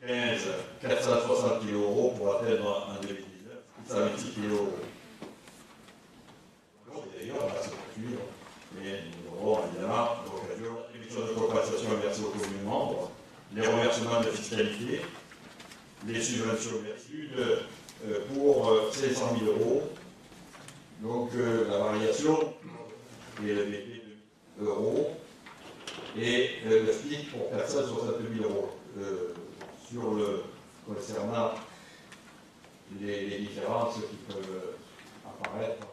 15 460 kg € pour atteindre en 2019 126 kg €. D'ailleurs, on va se poursuivre, mais nous aurons évidemment l'occasion d'émission de compensation versée aux communes membres, les reversements de fiscalité, les subventions versées pour 500 000 €. Donc la variation est le BP de €. Et le SMIC pour 460 000 € concernant les différences qui peuvent apparaître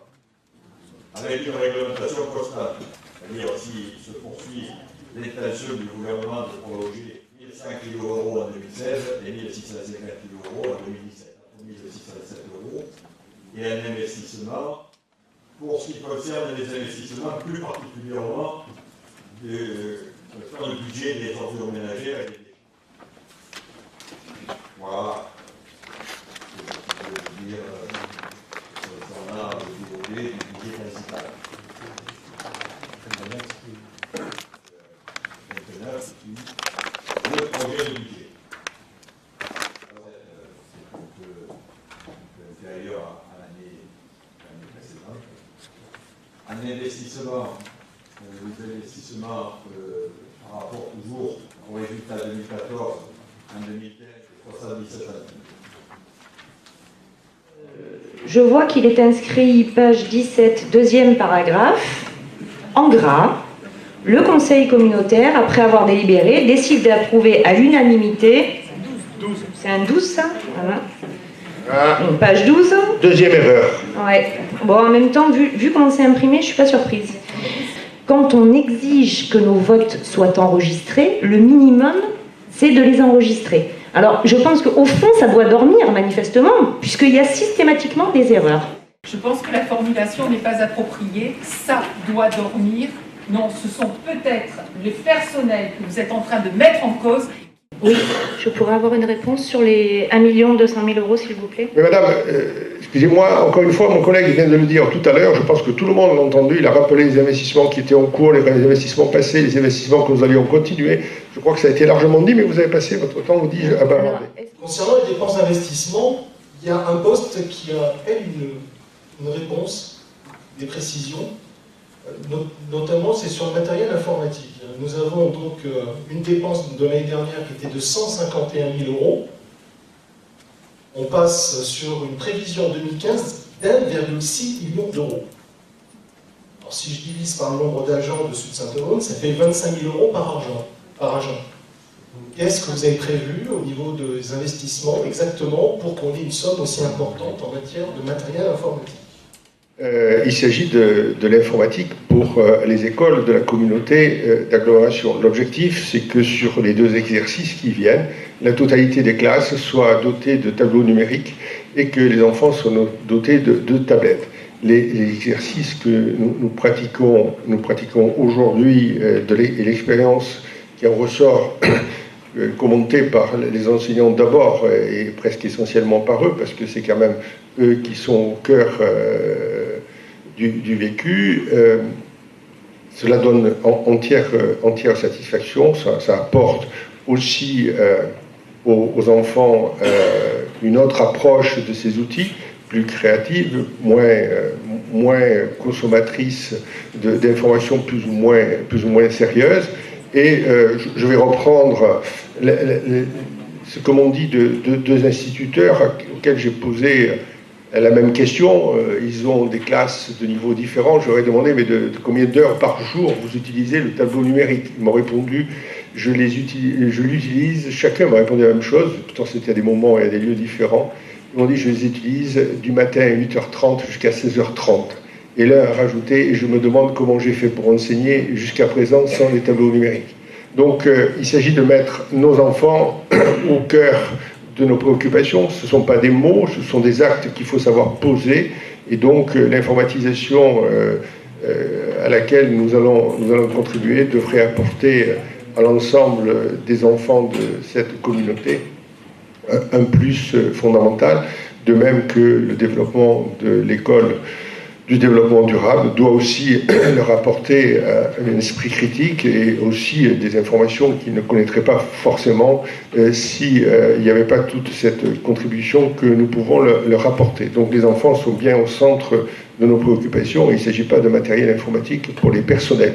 avec une réglementation constante. C'est-à-dire s'il se poursuit l'intention du gouvernement de prolonger 1 100 kg € en 2016 et 1 650 kg € en 2017, 1 607 €, et un investissement pour ce qui concerne les investissements plus particulièrement dans le budget des ordures ménagères et des déchets. Voilà. Je veux dire, concernant le budget principal. Maintenant, c'est le projet de budget. C'est inférieur à l'année précédente. Un investissement, les investissements par rapport toujours au résultat 2014, en 2015, 77 ans. Je vois qu'il est inscrit, page 17, deuxième paragraphe, en gras. Le conseil communautaire, après avoir délibéré, décide d'approuver à l'unanimité. 12. C'est un 12, ça voilà. Donc, page 12. Deuxième erreur. Ouais. Bon, en même temps, vu comment c'est imprimé, je ne suis pas surprise. Quand on exige que nos votes soient enregistrés, le minimum, c'est de les enregistrer. Alors, je pense qu'au fond, ça doit dormir, manifestement, puisqu'il y a systématiquement des erreurs. Je pense que la formulation n'est pas appropriée. Ça doit dormir. Non, ce sont peut-être les personnels que vous êtes en train de mettre en cause. Oui, je pourrais avoir une réponse sur les 1 200 000 €, s'il vous plaît. Mais madame, excusez-moi, encore une fois, mon collègue vient de le dire tout à l'heure, je pense que tout le monde l'a entendu, il a rappelé les investissements qui étaient en cours, les investissements passés, les investissements que nous allions continuer. Je crois que ça a été largement dit, mais vous avez passé votre temps, vous dites, à bavarder. Concernant les dépenses d'investissement, il y a un poste qui appelle une réponse, des précisions, notamment c'est sur le matériel informatique. Nous avons donc une dépense de l'année dernière qui était de 151 000 €. On passe sur une prévision 2015 d'1,6 million d'euros. Alors si je divise par le nombre d'agents de Sud Saint-Aumône, ça fait 25 000 € par agent. Qu'est-ce que vous avez prévu au niveau des investissements exactement pour qu'on ait une somme aussi importante en matière de matériel informatique? Il s'agit de l'informatique pour les écoles de la communauté d'agglomération. L'objectif, c'est que sur les 2 exercices qui viennent, la totalité des classes soit dotée de tableaux numériques et que les enfants soient dotés de tablettes. Les exercices que nous pratiquons aujourd'hui et l'expérience qui en ressort commentée par les enseignants d'abord et presque essentiellement par eux, parce que c'est quand même eux qui sont au cœur du vécu. Cela donne entière satisfaction, ça apporte aussi aux enfants une autre approche de ces outils, plus créative, moins consommatrice d'informations plus ou moins sérieuses. Et je vais reprendre ce que m'ont dit deux instituteurs auxquels j'ai posé la même question. Ils ont des classes de niveaux différents. Je leur ai demandé, mais de combien d'heures par jour vous utilisez le tableau numérique? Ils m'ont répondu, je l'utilise, chacun m'a répondu la même chose, pourtant c'était à des moments et à des lieux différents. Ils m'ont dit, je les utilise du matin à 8h30 jusqu'à 16h30. Et l'un a rajouté, et je me demande comment j'ai fait pour enseigner jusqu'à présent sans les tableaux numériques. Donc il s'agit de mettre nos enfants au cœur de nos préoccupations. Ce ne sont pas des mots, ce sont des actes qu'il faut savoir poser. Et donc l'informatisation à laquelle nous allons contribuer devrait apporter à l'ensemble des enfants de cette communauté un plus fondamental, de même que le développement de l'école du développement durable doit aussi leur apporter un esprit critique et aussi des informations qu'ils ne connaîtraient pas forcément s'il n'y avait pas toute cette contribution que nous pouvons leur apporter. Donc les enfants sont bien au centre de nos préoccupations et il ne s'agit pas de matériel informatique pour les personnels.